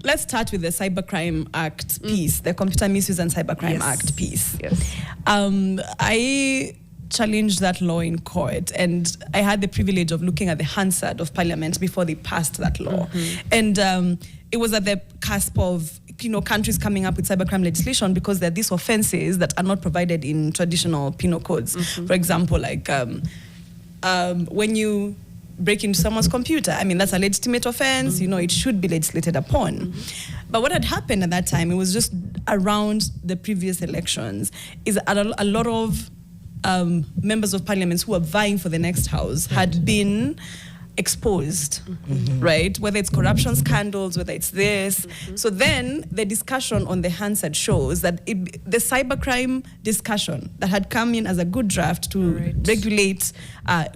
let's start with the Cybercrime Act piece, the Computer Misuse and Cybercrime Act piece. Yes. I challenged that law in court, and I had the privilege of looking at the Hansard of Parliament before they passed that law. And it was at the cusp of countries coming up with cybercrime legislation, because there are these offenses that are not provided in traditional penal codes. For example, like when you break into someone's computer, I mean, that's a legitimate offense, it should be legislated upon. But what had happened at that time, it was just around the previous elections, is a lot of members of parliament who were vying for the next house had been exposed, right? Whether it's corruption scandals, whether it's this. So then the discussion on the Hansard shows that the cybercrime discussion that had come in as a good draft to regulate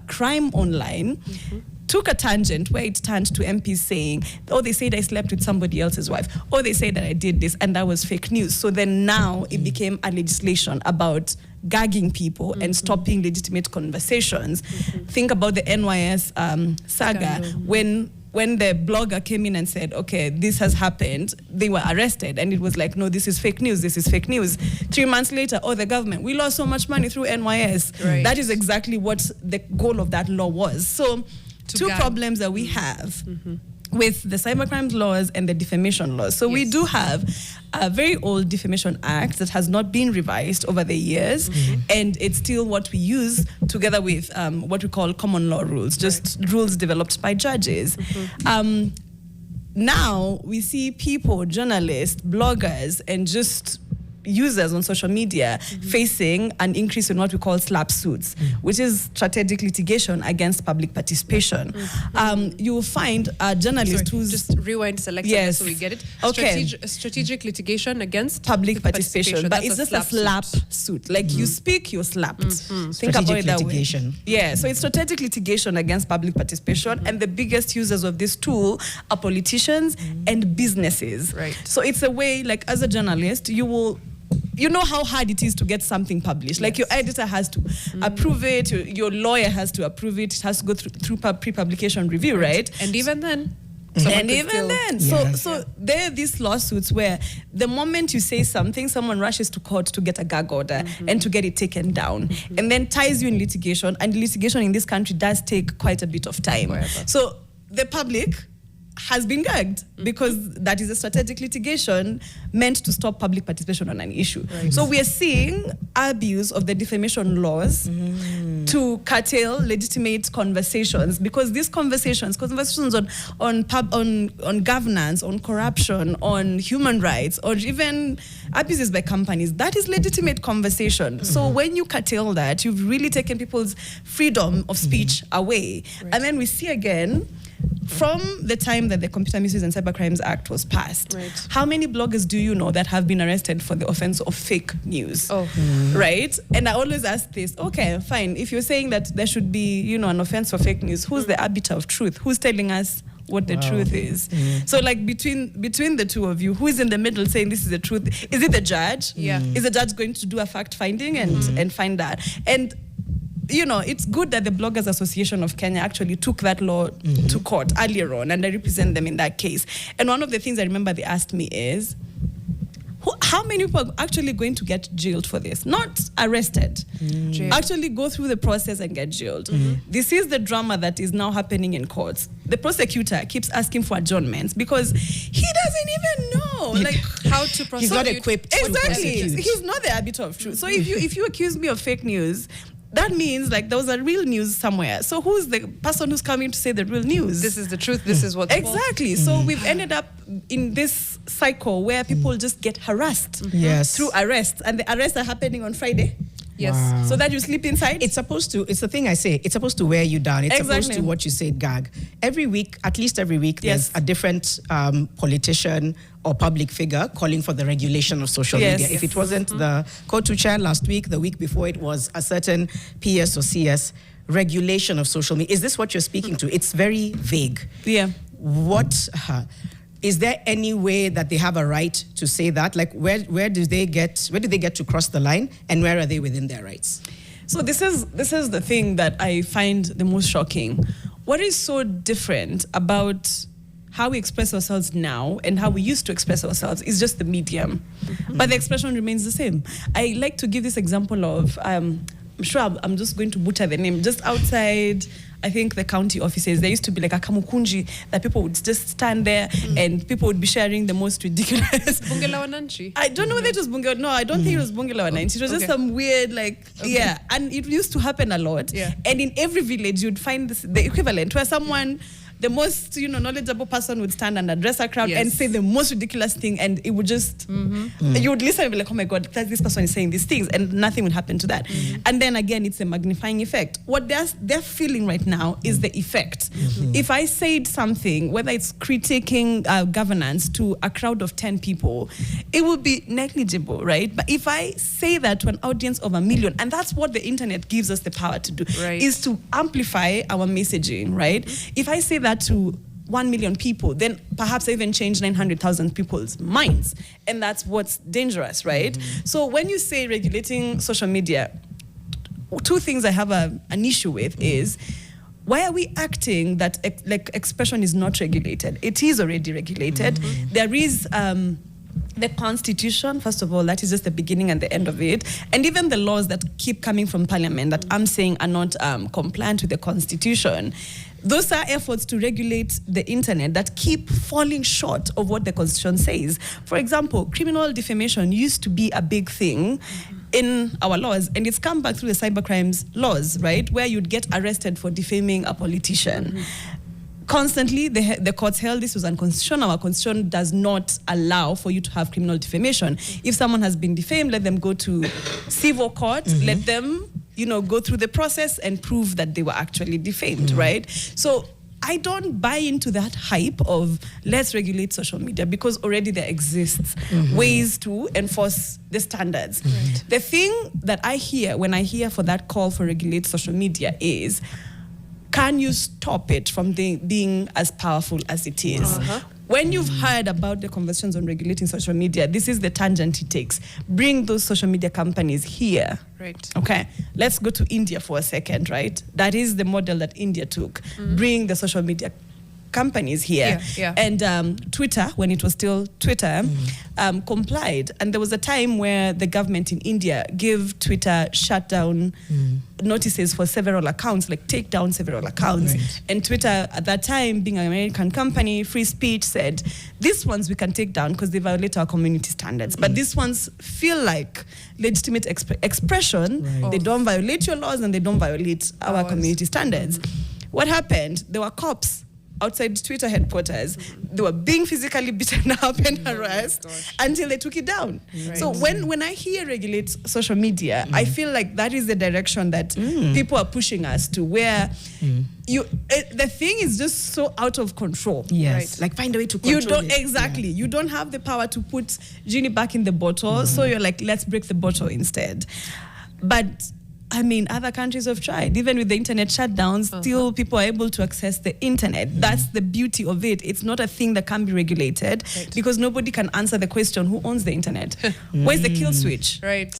crime online took a tangent where it turned to MPs saying, oh, they said I slept with somebody else's wife, or they said that I did this, and that was fake news. So then now it became a legislation about gagging people and stopping legitimate conversations. Think about the NYS saga. When the blogger came in and said, okay, this has happened, they were arrested. And it was like, no, this is fake news, this is fake news. 3 months later, the government, we lost so much money through NYS. That is exactly what the goal of that law was. So two problems that we have with the cybercrime laws and the defamation laws. So we do have a very old defamation act that has not been revised over the years, and it's still what we use together with what we call common law rules, just rules developed by judges. Now we see people, journalists, bloggers, and just users on social media facing an increase in what we call SLAPP suits, which is strategic litigation against public participation. You will find a journalist who's... Just rewind select so we get it. Okay. Strategic litigation against public participation. But it's just a SLAPP suit. Like you speak, you're slapped. Think about it that litigation. Way. Yeah, so it's strategic litigation against public participation, and the biggest users of this tool are politicians and businesses. So it's a way, like as a journalist, you know how hard it is to get something published. Like your editor has to approve it, your lawyer has to approve it, it has to go through pre-publication review, right? And even then. So there are these lawsuits where the moment you say something, someone rushes to court to get a gag order and to get it taken down, and then ties you in litigation. And litigation in this country does take quite a bit of time. So the public has been gagged because that is a strategic litigation meant to stop public participation on an issue. So we are seeing abuse of the defamation laws to curtail legitimate conversations, because these conversations on governance, on corruption, on human rights, or even abuses by companies, that is legitimate conversation. So when you curtail that, you've really taken people's freedom of speech away. And then we see again, from the time that the Computer Misuse and Cybercrimes Act was passed, how many bloggers do you know that have been arrested for the offense of fake news? Right? And I always ask this, okay, fine. If you're saying that there should be, an offense for fake news, who's the arbiter of truth? Who's telling us what the truth is? So like between the two of you, who is in the middle saying this is the truth? Is it the judge? Is the judge going to do a fact finding and find that? And it's good that the Bloggers Association of Kenya actually took that law to court earlier on, and I represent them in that case. And one of the things I remember they asked me is, how many people are actually going to get jailed for this? Not arrested. Actually go through the process and get jailed. This is the drama that is now happening in courts. The prosecutor keeps asking for adjournments because he doesn't even know how to prosecute. He's not equipped to prosecute. He's not the arbiter of truth. So if you accuse me of fake news, that means there was a real news somewhere. So who's the person who's coming to say the real news? This is the truth. This is what's exactly. So we've ended up in this cycle where people just get harassed through arrests, and the arrests are happening on Friday. So that you sleep inside. It's the thing I say, it's supposed to wear you down. It's supposed to, what you say, gag. Every week, at least every week, there's a different politician or public figure calling for the regulation of social media. If it wasn't the COTU chair last week, the week before it was a certain PS or CS, regulation of social media. Is this what you're speaking to? It's very vague. Is there any way that they have a right to say that? Like, where do they get to cross the line, and where are they within their rights? So this is the thing that I find the most shocking. What is so different about how we express ourselves now and how we used to express ourselves is just the medium. But the expression remains the same. I like to give this example of, I'm sure I'm just going to butcher the name, just outside, I think, the county offices, there used to be like a kamukunji that people would just stand there and people would be sharing the most ridiculous. Bunge la Wananchi? I don't know whether it was Bunge. No, I don't think it was Bunge la Wananchi. It was just some weird, like, yeah. And it used to happen a lot. Yeah. And in every village, you'd find the equivalent where someone, the most, knowledgeable person would stand and address a crowd and say the most ridiculous thing, and it would just, you would listen and be like, oh my God, this person is saying these things, and nothing would happen to that. And then again, it's a magnifying effect. What they're feeling right now is the effect. If I said something, whether it's critiquing governance to a crowd of 10 people, it would be negligible, right? But if I say that to an audience of 1 million, and that's what the internet gives us the power to do, is to amplify our messaging, right? If I say that to 1 million people, then perhaps I even change 900,000 people's minds. And that's what's dangerous, right? So when you say regulating social media, two things I have an issue with is, why are we acting that expression is not regulated? It is already regulated. There is the Constitution, first of all, that is just the beginning and the end of it. And even the laws that keep coming from Parliament that I'm saying are not compliant with the Constitution. Those are efforts to regulate the internet that keep falling short of what the Constitution says. For example, criminal defamation used to be a big thing in our laws, and it's come back through the cybercrimes laws, right? Where you'd get arrested for defaming a politician. Constantly, the courts held this was unconstitutional. Our constitution does not allow for you to have criminal defamation. If someone has been defamed, let them go to civil court, let them go through the process and prove that they were actually defamed, right? So I don't buy into that hype of let's regulate social media, because already there exists ways to enforce the standards. The thing that I hear when I hear for that call for regulate social media is, can you stop it from being as powerful as it is? When you've heard about the conversations on regulating social media, this is the tangent it takes. Bring those social media companies here. Right. Okay. Let's go to India for a second, right? That is the model that India took. Bring the social media companies here. And Twitter, when it was still Twitter, complied. And there was a time where the government in India gave Twitter shutdown notices for several accounts, like take down several accounts. And Twitter, at that time, being an American company, free speech, said, these ones we can take down because they violate our community standards. But these ones feel like legitimate expression. They don't violate your laws and they don't violate our community standards. What happened? There were cops outside Twitter headquarters. They were being physically beaten up and harassed until they took it down. So when I hear regulate social media, I feel like that is the direction that people are pushing us to, where the thing is just so out of control. Like find a way to control you don't it. You don't have the power to put genie back in the bottle, so you're like, let's break the bottle instead. But I mean, other countries have tried. Even with the internet shutdowns, still people are able to access the internet. That's the beauty of it. It's not a thing that can be regulated because nobody can answer the question, who owns the internet? Where's the kill switch?